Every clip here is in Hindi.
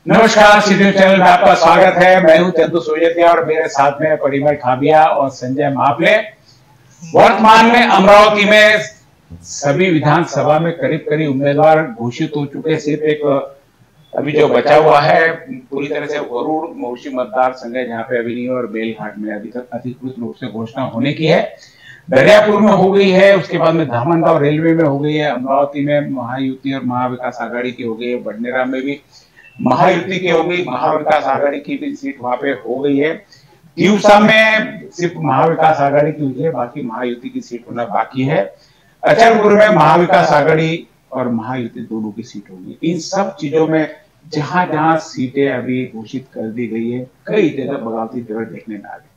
नमस्कार, सीधे चैनल में आपका स्वागत है। मैं हूं चंदू सोजतिया और मेरे साथ में परिमल खाबिया और संजय मापले। वर्तमान में अमरावती में सभी विधानसभा में करीब करीब उम्मीदवार घोषित हो चुके। सिर्फ एक अभी जो बचा हुआ है पूरी तरह से वरुण मौसी मतदार संघ है, जहाँ पे अभी और बेलघाट में अधिकृत रूप से घोषणा होने की है। दरियापुर में हो गई है, उसके बाद में धामनगांव रेलवे में हो गई है, अमरावती में महायुति और महाविकास आघाड़ी की हो गई है, बडनेरा में भी महायुति की हो गई, महाविकास आघाड़ी की भी सीट वहां पे हो गई है। तिवसा में सिर्फ महाविकास आघाड़ी की हुई है, बाकी महायुति की सीट होना बाकी है। अचलपुर में महाविकास आघाड़ी और महायुति दोनों की सीट होगी। इन सब चीजों में जहां जहां सीटें अभी घोषित कर दी गई है, कई जगह बगावती तेवर देखने में आ गए।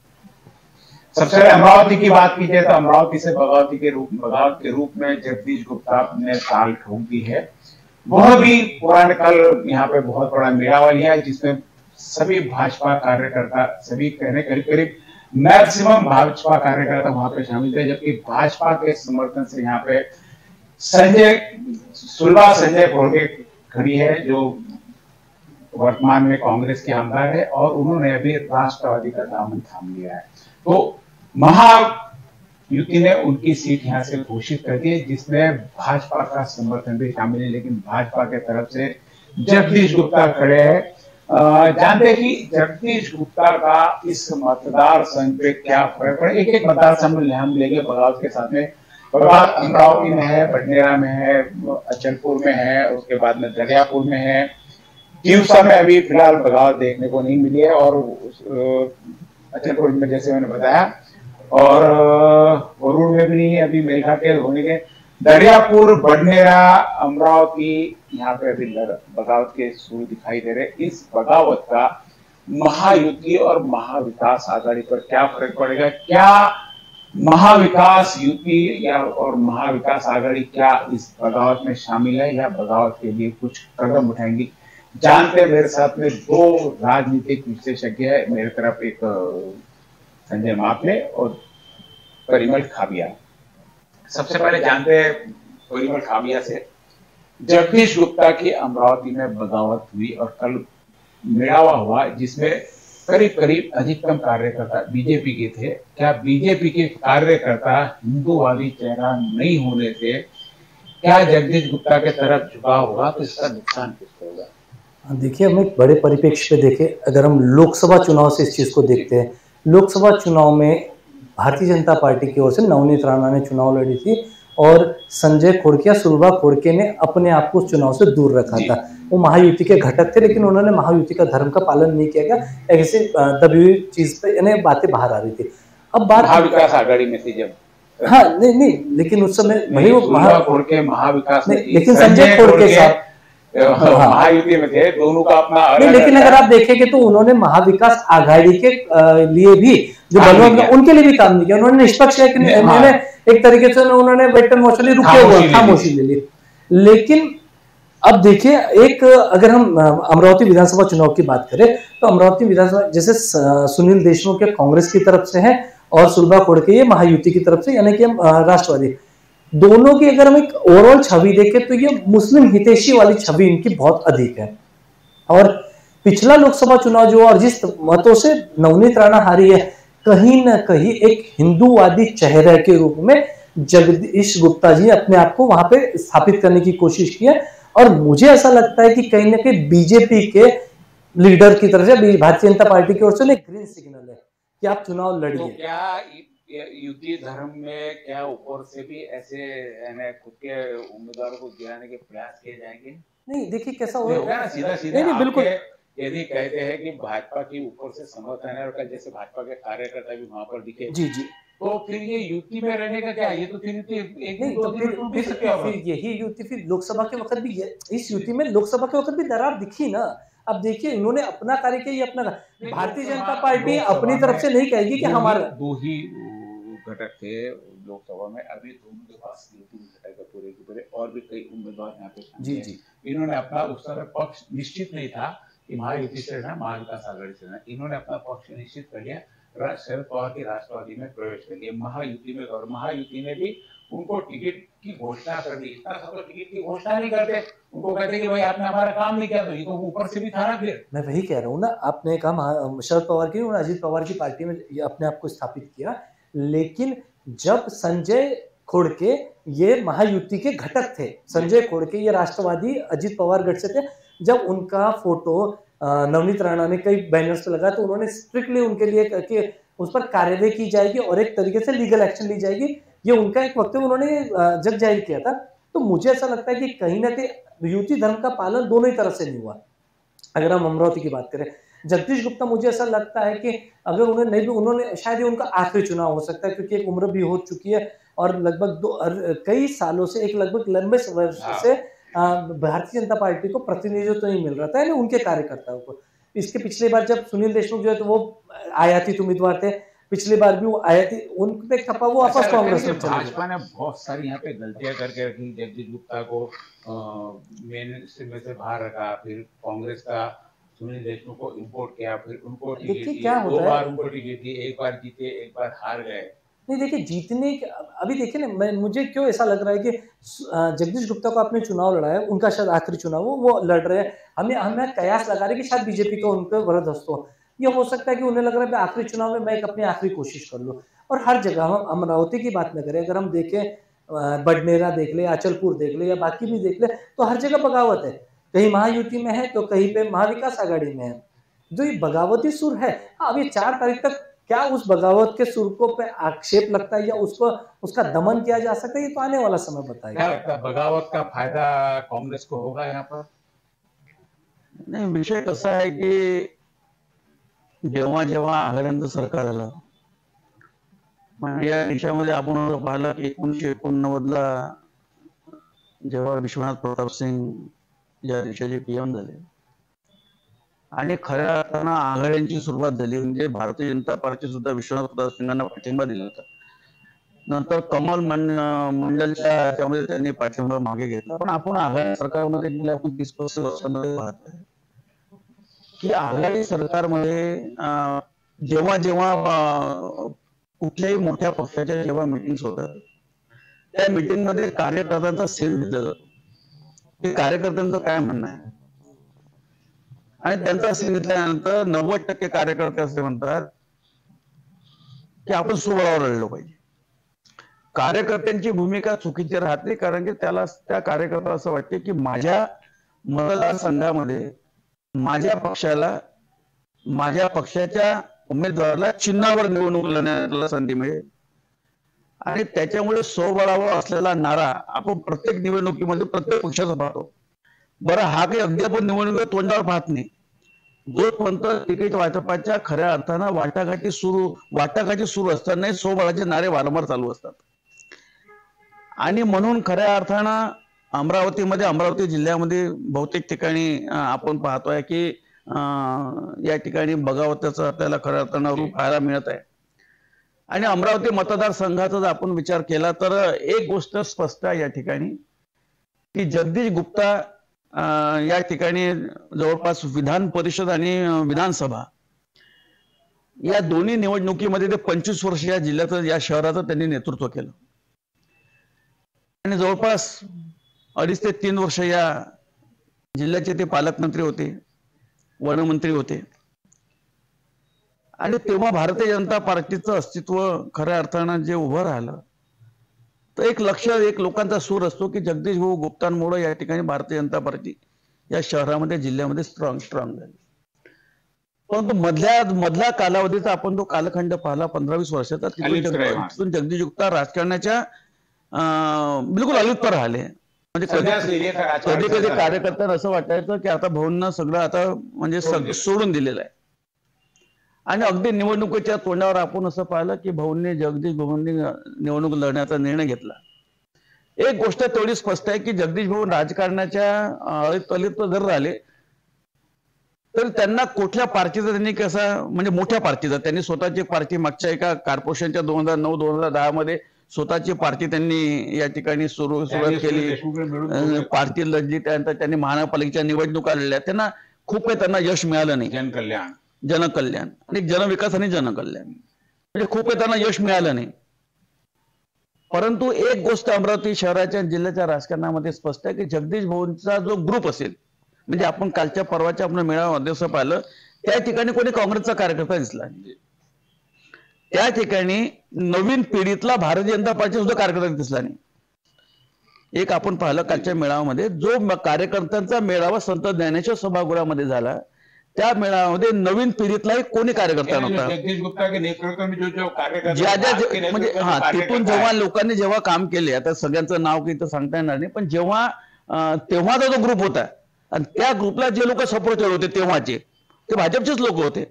सबसे पहले अमरावती की बात की जाए तो अमरावती से बगावत के रूप में जगदीश गुप्ता ने ताल ठोक दी है। वह भी पुराने कल यहाँ पे बहुत बड़ा मेला लिया है, जिसमें सभी भाजपा कार्यकर्ता, सभी कहने करीब करीब मैक्सिमम भाजपा कार्यकर्ता वहां पे शामिल थे, जबकि भाजपा के समर्थन से यहाँ पे संजय खोड़के खड़ी है, जो वर्तमान में कांग्रेस के आमदार है, और उन्होंने अभी राष्ट्रवादी का दामन थाम लिया है। तो महायुति ने उनकी सीट यहां से घोषित कर दी, जिसमें भाजपा का समर्थन भी शामिल है, लेकिन भाजपा के तरफ से जगदीश गुप्ता खड़े हैं। जानते हैं कि जगदीश गुप्ता का इस मतदार संघ पे क्या फर्क पड़े। एक एक मतदार संघ हम लेंगे बगावत के साथ में। बगावत अमरावती में है, बडनेरा में है, अचलपुर में है, उसके बाद में दरियापुर में है। तिवसा में अभी फिलहाल बगावत देखने को नहीं मिली है, और अचलपुर में जैसे मैंने बताया, और वरुण में भी नहीं है अभी मेघा के होने के। दरियापुर, बडनेरा, अमरावती, यहाँ पे अभी बगावत के सूर दिखाई दे रहे। इस बगावत का महायुति और महाविकास आघाड़ी पर क्या फर्क पड़ेगा? क्या महाविकास युति या और महाविकास आघाड़ी क्या इस बगावत में शामिल है, या बगावत के लिए कुछ कदम उठाएंगी? जानते मेरे साथ में दो राजनीतिक विशेषज्ञ है। मेरे तरफ एक संजय मापले और परिमल खाबिया। सबसे पहले जानते हैं परिमल खाबिया से। जगदीश गुप्ता की अमरावती में बगावत हुई और कल मेड़ावा हुआ, जिसमें करीब करीब अधिकतम कार्यकर्ता बीजेपी के थे। क्या बीजेपी के कार्यकर्ता हिंदूवादी चेहरा नहीं होने से क्या जगदीश गुप्ता के तरफ झुकाव होगा, तो इसका नुकसान किसको होगा? देखिए, हम एक बड़े परिप्रेक्ष्य पे देखें। अगर हम लोकसभा चुनाव से इस चीज़ को देखते हैं, लोकसभा चुनाव में भारतीय जनता पार्टी की ओर से नवनीत राणा ने चुनाव लड़ी थी, और संजय खोड़के, सुलभा खोड़के ने अपने आप को उस चुनाव से दूर रखा था। वो महायुति के घटक थे, लेकिन उन्होंने महायुति का धर्म का पालन नहीं किया गया। ऐसी दबी हुई चीज पे यानी बातें बाहर आ रही थी। अब बात महाविकास आघाड़ी में थी जब, हाँ नहीं, लेकिन उस समय भले वो महाविकास, लेकिन संजय खोड़के साहब महायुति में थे, दोनों का अपना नहीं। लेकिन अगर आप देखेंगे तो उन्होंने महाविकास आघाड़ी के लिए भी जो बलवंत, उनके लिए भी काम नहीं किया। उन्होंने निष्पक्ष है कि उन्होंने एक तरीके से उन्होंने वेटन मोस्टली रुके हुए खामोशी ले ली। लेकिन अब देखिए, एक अगर हम अमरावती विधानसभा चुनाव की बात करें तो अमरावती विधानसभा जैसे सुनील देशमुख के कांग्रेस की तरफ से है और सुलभा खोड़के ये महायुति की तरफ से, यानी कि हम राष्ट्रवादी, दोनों की अगर हम एक ओवरऑल छवि देखें तो ये मुस्लिम हितैषी वाली छवि इनकी बहुत अधिक है। और पिछला लोकसभा चुनाव जो, और जिस मतों से नवनीत राणा हारी है, कहीं ना कहीं एक हिंदूवादी चेहरे के रूप में जगदीश गुप्ता जी अपने आप को वहां पे स्थापित करने की कोशिश की है। और मुझे ऐसा लगता है कि कहीं ना कहीं बीजेपी के लीडर की तरफ से, भारतीय जनता पार्टी की ओर से ग्रीन सिग्नल है कि आप चुनाव लड़िए। तो क्या युति धर्म में क्या ऊपर से भी ऐसे खुद के उम्मीदवारों को गिराने के प्रयास किए जाएंगे? नहीं, देखिए कैसा होगा, सीधा नहीं बिल्कुल। यदि कहते हैं कि भाजपा की ऊपर से समर्थन है, और जैसे भाजपा के कार्यकर्ता भी वहां पर दिखे, जी, तो फिर ये युति में रहने का क्या? ये तो फिर यही युति फिर लोकसभा के वक्त भी, इस युति में लोकसभा के वक्त भी दरार दिखी ना। अब देखिए, इन्होंने अपना कार्य किया, ये अपना, भारतीय जनता पार्टी अपनी तरफ से नहीं कहेगी कि हमारा दो ही घटक थे लोकसभा में, अभी दोनों के पास घटक पूरे के पूरे, और भी कई उम्मीदवार यहाँ पे जी। इन्होंने अपना उस तरह पक्ष निश्चित नहीं था कि महायुति से रहना, महाविकास आघाड़ी से रहना। इन्होंने अपना पक्ष निश्चित कर लिया, शरद पवार की राष्ट्रवादी में प्रवेश कर लिया, महायुति में, और महायुति ने भी उनको टिकट की घोषणा कर दी, इतना सब टिकट की घोषणा नहीं करते, उनको कहते कि भाई आपने हमारा काम नहीं किया, तो ये तो ऊपर से भी था ना। फिर मैं वही कह रहा हूँ ना, आपने कहा शरद पवार की और अजीत पवार की पार्टी में ये अपने आप को स्थापित किया, लेकिन जब संजय खोड़के ये महायुति के घटक थे, संजय खोड़के ये राष्ट्रवादी अजीत पवार गढ़ से थे, जब उनका फोटो नवनीत राणा ने कई बैनर्स पे लगा तो उन्होंने स्ट्रिक्टली उनके लिए कि उस पर कार्रवाई की जाएगी और एक तरीके से लीगल एक्शन ली जाएगी, ये उनका एक वक्तव्य उन्होंने जग जाहिर किया था। तो मुझे ऐसा लगता है कि कहीं ना कहीं युति धर्म का पालन दोनों ही तरफ से नहीं हुआ। अगर हम अमरावती की बात करें, जगदीश गुप्ता मुझे ऐसा लगता है कि अगर उन्हें नहीं भी, उन्होंने शायद ये उनका आखिरी चुनाव हो सकता है, क्योंकि एक उम्र भी हो चुकी है और लगभग कई सालों से, एक लगभग लंबे वर्ष से भारतीय जनता पार्टी को प्रतिनिधित्व तो नहीं मिल रहा था, यानी उनके कार्यकर्ताओं को। इसके पिछली बार जब सुनील देशमुख जो है तो वो आयातित उम्मीदवार थे, पिछली बार भी वो आयातित, उन पे थप्पा वो वापस कांग्रेस में चले गए। भाजपा ने बहुत सारी यहाँ पे गलतियां करके रखी, जगदीश गुप्ता को मेन स्ट्रीम में से बाहर रखा, फिर कांग्रेस का सुनील देशमुख को इंपोर्ट किया, फिर उनको टिकट दी, 2 बार उनको टिकट दी, 1 बार जीते 1 बार हार गए। नहीं देखिए, जीतने अभी देखिए ना, मुझे क्यों ऐसा लग रहा है कि जगदीश गुप्ता को आपने चुनाव लड़ा है, उनका शायद आखिरी चुनाव हो, वो लड़ रहे हैं, हमें कयास लगा रहे हैं कि शायद बीजेपी को उन पर वरदस्त हो। ये हो सकता है कि उन्हें लग रहा है आखिरी चुनाव में मैं एक अपनी आखिरी कोशिश कर लूँ। और हर जगह, हम अमरावती की बात न करें, अगर हम देखें बडनेरा देख ले, आचलपुर देख ले या बाकी भी देख ले, तो हर जगह बगावत है, कहीं महायुति में है तो कहीं पे महाविकास आघाड़ी में है, जो ये बगावती सुर है। अब ये 4 तारीख तक क्या उस बगावत के सुर को पे आक्षेप लगता है या उसको उसका दमन किया जा सकता है, ये तो आने वाला समय बताएगा। क्या लगता है बगावत का फायदा कांग्रेस को होगा यहाँ पर? नाही, विषय कसा आहे की जेव्हा जेव्हा आघाड्यांचं सरकार आलं, म्हणजे या देशामध्ये आपण पाहिलं की 1989ला जेव्हा विश्वनाथ प्रताप सिंग या देशाचे पीएम झाले आणि खऱ्या अर्थानं आघाड्यांची सुरुवात झाली, म्हणजे भारतीय जनता पार्टी सुद्धा विश्वनाथ प्रताप सिंगांना पाठिंबा दिला होता। नंतर कमल मंडलच्या त्यामध्ये त्यांनी पाठिंबा मागे घेतला, पण आपण आघाडी सरकारमध्ये गेल्या 30 वर्षांमध्ये पाहतोय की आघाडी सरकारमध्ये जेव्हा जेव्हा कुठल्याही मोठ्या पक्षाच्या जेव्हा मीटिंग्स होतात, त्या मीटिंग मध्ये कार्यकर्त्यांचा सेल घेतला जातो की कार्यकर्त्यांचं काय म्हणणं आहे, आणि त्यांचा सेल घेतल्यानंतर 90% कार्यकर्ते असे म्हणतात की आपण सुबळावर लढलो पाहिजे। कार्यकर्त्यांची भूमिका चुकीची राहते, कारण की त्याला त्या कार्यकर्त्याला असं वाटते की माझ्या मतदारसंघामध्ये माझ्या पक्षाला, माझ्या पक्षाच्या उमेदवाराला चिन्हावर निवडणूक लढण्याला संधी मिळेल, आणि त्याच्यामुळे स्वबळावर असलेला नारा आपण प्रत्येक निवडणुकीमध्ये प्रत्येक पक्षाचा पाहतो। बरं, हा काही अगदी आपण निवडणुकीत तोंडावर पाहत नाही, जोपर्यंत तिकीट वाटपाच्या खऱ्या अर्थानं वाटाघाटी सुरू असताना स्वबळाचे नारे वारंवार चालू असतात। आणि म्हणून खऱ्या अर्थानं अमरावती जिल्ह्यामध्ये बहुतेक ठिकाणी आपण पाहतोय की या ठिकाणी बगावतीचं आपल्याला खऱ्या अर्थानं रूप पाहायला मिळत आहे। आणि अमरावती मतदारसंघाचा जर आपण विचार केला तर एक गोष्ट स्पष्ट आहे या ठिकाणी की जगदीश गुप्ता या ठिकाणी जवळपास विधान परिषद आणि विधानसभा या दोन्ही निवडणुकीमध्ये ते 25 वर्ष या जिल्ह्याचं, या शहराचं त्यांनी नेतृत्व केलं, आणि जवळपास 2.5 ते 3 वर्ष या जिल्ह्याचे ते पालकमंत्री होते, वनमंत्री होते। आणि तेव्हा भारतीय जनता पार्टीचं अस्तित्व खऱ्या अर्थानं जे उभं राहिलं, तर एक लोकांचा सूर असतो की जगदीश भाऊ गुप्तांमुळे या ठिकाणी भारतीय जनता पार्टी या शहरामध्ये, जिल्ह्यामध्ये स्ट्रॉंग झाली। परंतु मधल्या कालावधीचा आपण तो कालखंड पाहिला 15-20 वर्षाचा, तिथून जगदीश गुप्ता राजकारणाच्या बिलकुल अलिप्त राहिले। म्हणजे कधी कधी कार्यकर्त्यांना असं वाटायचं की आता भाऊंना सगळं आता म्हणजे सोडून दिलेलं आहे, आणि अगदी निवडणुकीच्या तोंडावर आपण असं पाहिलं की जगदीश भाऊंनी निवडणूक लढण्याचा निर्णय घेतला। एक गोष्ट तेवढी स्पष्ट आहे की जगदीश भाऊ राजकारणाच्या अलिप्त जर राहिले तर त्यांना कुठल्या पार्टीचा, त्यांनी कसं म्हणजे मोठ्या पार्टीचा, त्यांनी स्वतःची पार्टी मागच्या एका कॉर्पोरेशनच्या 2009-2010 मध्ये स्वतःची पार्टी त्यांनी या ठिकाणी सुरुवात केली, पार्टी लढली, त्यानंतर त्यांनी महानगरपालिकेच्या निवडणुका लढल्या, त्यांना खूप काही त्यांना यश मिळालं नाही। जनकल्याण आणि जनविकास आणि जनकल्याण म्हणजे खूप काही त्यांना यश मिळालं नाही। परंतु एक गोष्ट अमरावती शहराच्या जिल्ह्याच्या राजकारणामध्ये स्पष्ट आहे की जगदीश भाऊंचा जो ग्रुप असेल, म्हणजे आपण कालच्या परवाच्या आपण मेळाव्यामध्ये असं पाहिलं, त्या ठिकाणी कोणी काँग्रेसचा कार्यकर्ता दिसला नाही. त्या ठिकाणी नवीन पिढीतला भारतीय जनता पार्टी सुद्धा कार्यकर्ता दिसला नाही. एक आपण पाहिलं कालच्या मेळाव्यामध्ये, जो कार्यकर्त्यांचा मेळावा संत ज्ञानेश्वर सभागृहामध्ये झाला, त्या मेळाव्यामध्ये नवीन पिढीतलाही कोणी कार्यकर्ता नव्हता. जगदीश गुप्ता के नेतृत्व में जो कार्यकर्ता ज्या म्हणजे तिथून जेव्हा लोकांनी जेव्हा काम केले, आता सगळ्यांचं नाव काही तर सांगता येणार नाही, पण जेव्हा तेव्हाचा जो ग्रुप होता आणि त्या ग्रुपला जे लोक सपोर्टर होते तेव्हाचे, ते भाजपचेच लोक होते.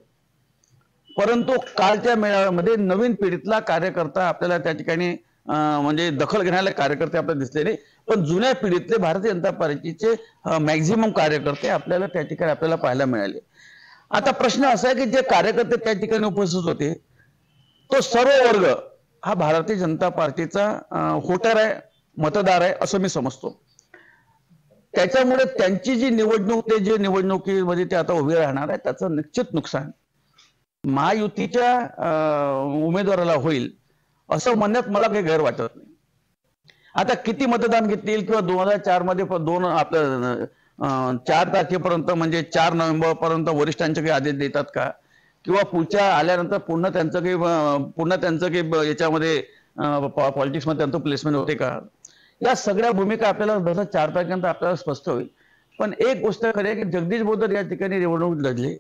परंतु कालच्या मेळाव्यामध्ये नवीन पिढीतला कार्यकर्ता आपल्याला त्या ठिकाणी म्हणजे दखल घेणारे कार्यकर्ते आपल्याला दिसले नाही, पण जुन्या पिढीतले भारतीय जनता पार्टीचे मॅक्झिमम कार्यकर्ते आपल्याला त्या ठिकाणी आपल्याला पाहायला मिळाले. आता प्रश्न असा आहे की जे कार्यकर्ते त्या ठिकाणी उपस्थित होते, तो सर्व वर्ग हा भारतीय जनता पार्टीचा वोटर आहे, मतदार आहे असं मी समजतो. त्याच्यामुळे त्यांची जी निवडणूक, ते जे निवडणुकीमध्ये ते आता उभे राहणार आहे, त्याचं निश्चित नुकसान महायुतीच्या उमेदवाराला होईल असं म्हणण्यात मला काही गैर वाटत नाही. आता किती मतदान घेतील किंवा 2004 मध्ये आपलं 4 तारखेपर्यंत म्हणजे 4 नोव्हेंबर पर्यंत वरिष्ठांचे काही आदेश देतात का, किंवा पुढच्या आल्यानंतर पुन्हा त्यांचं काही याच्यामध्ये पॉलिटिक्समध्ये त्यांचं प्लेसमेंट होते का, या सगळ्या भूमिका आपल्याला 4 तारखेनंतर आपल्याला स्पष्ट होईल. पण एक गोष्ट खरी आहे की जगदीश भाऊ या ठिकाणी निवडणूक लढले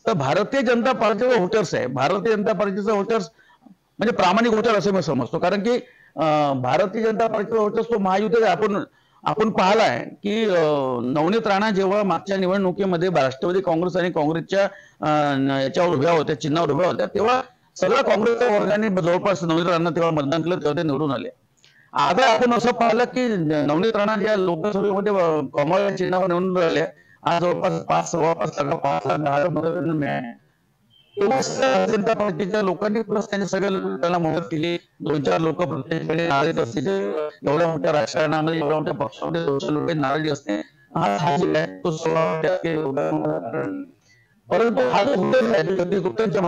तर भारतीय जनता पार्टीचा वोटर्स आहे, भारतीय जनता पार्टीचा वोटर्स म्हणजे प्रामाणिक वोटर असं मी समजतो. कारण की भारतीय जनता पार्टीचा वोटर्स तो महायुतीचा आपण पाहिलाय की नवनीत राणा जेव्हा मागच्या निवडणुकीमध्ये राष्ट्रवादी काँग्रेस आणि काँग्रेसच्या याच्यावर उभ्या होत्या, चिन्हावर उभ्या होत्या, तेव्हा सगळ्या काँग्रेसच्या वर्गाने जवळपास नवनीत राणा तेव्हा मतदान केलं, तेव्हा ते निवडून आले. आता आपण असं पाहिलं की नवनीत राणा ज्या लोकसभेमध्ये कमळ चिन्हावर निवडून राहिल्या, आज जवळपास 5 लाख मतदान मिळाले. जनता पार्टीच्या लोकांनी प्लस त्यांनी सगळ्या मदत केली. 2-4 लोक प्रत्येकाकडे नाराज असते, एवढ्या मोठ्या राजकारणामध्ये एवढ्या मोठ्या पक्षामध्ये 200 लोक नाराजी असते, हा साहजिक आहे. तो 16% परंतु हा जो गुप्तांच्या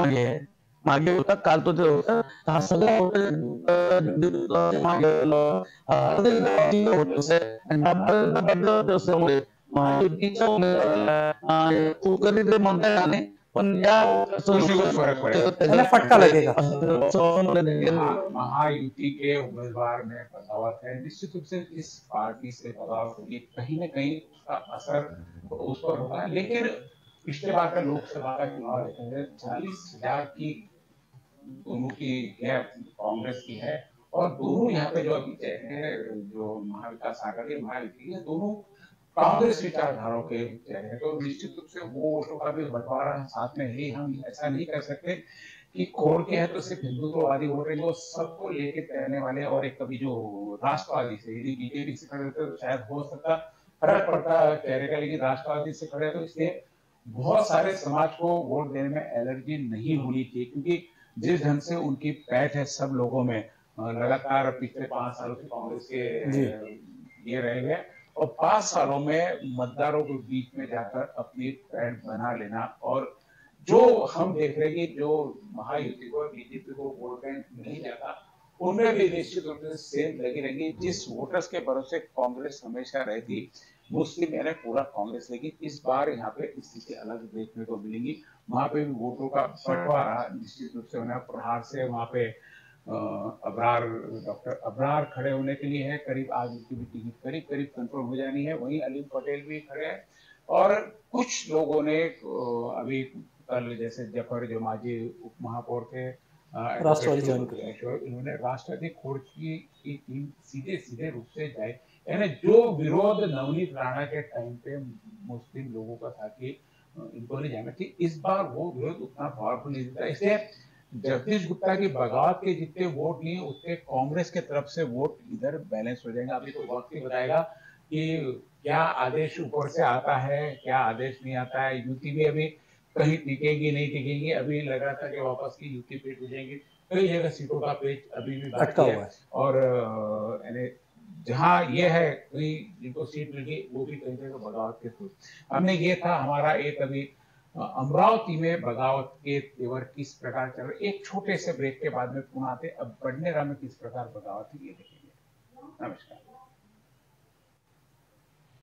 मागे होता काल तो होता, हा सगळा म्हणता नाही, पण फटका लगेगा. महायुति के उम्मीदवार में बगावत है, निश्चित रूप से इस पार्टी से बगावत होगी, कहीं न कहीं उसका असर उस पर होगा. लेकिन पिछले बार का लोकसभा का चुनाव 40,000 की दोनों की है, कांग्रेस की है, और दोनों यहाँ पे जो अभी जो महाविकास आघाड़ी महायुति है, दोनों कांग्रेस विचारधाराओं के चेहरे, तो निश्चित रूप से वो वोटों का भी बंटवारा साथ में है. हम ऐसा नहीं कर सकते कि खोल के है तो सिर्फ हिंदुत्ववादी वोट है, जो सबको लेके रहने वाले, और एक कभी जो राष्ट्रवादी से यदि बीजेपी से खड़े तो शायद हो सकता फर्क पड़ता चेहरे का, लेकिन राष्ट्रवादी से खड़े तो इसलिए बहुत सारे समाज को वोट देने में एलर्जी नहीं होनी चाहिए, क्योंकि जिस ढंग से उनकी पैठ है सब लोगों में, लगातार पिछले 5 सालों से कांग्रेस के ये रहे गए, और 5 सालों में मतदारों के बीच में जाकर अपनी पैठ बना लेना, और जो हम देख रहे हैं कि जो महायुति को बीजेपी को वोट बैंक नहीं जाता, उनमें भी निश्चित रूप से सेम लगी रहेंगी. जिस वोटर्स के भरोसे कांग्रेस हमेशा रहती, मुस्लिम यानी पूरा कांग्रेस, लेकिन इस बार यहाँ पे स्थिति अलग देखने को मिलेगी. वहां पे भी वोटों का बंटवारा निश्चित रूप से होना. प्रहार से वहां पे डॉक्टर अबरार खड़े होने के लिए है, करीब आज उनकी भी टिकट करीब कंफर्म हो जानी है. वहीं अलीम पटेल भी खड़े हैं, और कुछ लोगों ने अभी कल जैसे जफर जो माजी उप महापौर थे, इन्होंने राष्ट्रवादी खोड़ की टीम सीधे रूप से जाए, यानी जो विरोध नवनीत राणा के टाइम पे मुस्लिम लोगों का था कि इनको नहीं जाना चाहिए, इस बार वो विरोध उतना पावरफुल नहीं दिखता. इसलिए जगदीश गुप्ता की बगावत के जितने वोट नहीं उतने कांग्रेस के तरफ से वोट इधर बैलेंस हो जाएगा. अभी तो वक्त ही बताएगा कि क्या आदेश ऊपर से आता है, क्या आदेश नहीं आता है. यूपी भी अभी कहीं टिकेगी नहीं टिकेगी, अभी लग रहा था कि वापस की यूपी पेज हो जाएंगे, कई जगह सीटों का पेज अभी भी बाकी है, और जहाँ ये है कहीं जिनको सीट मिल गई वो भी कहीं जगह बगावत के थ्रू. हमने ये था हमारा एक अभी अमरावती में बगावत के तेवर किस प्रकार चल रहे. एक छोटे से ब्रेक के बाद में पुनः आते, अब बडनेरा में किस प्रकार बगावत है ये देखेंगे. नमस्कार।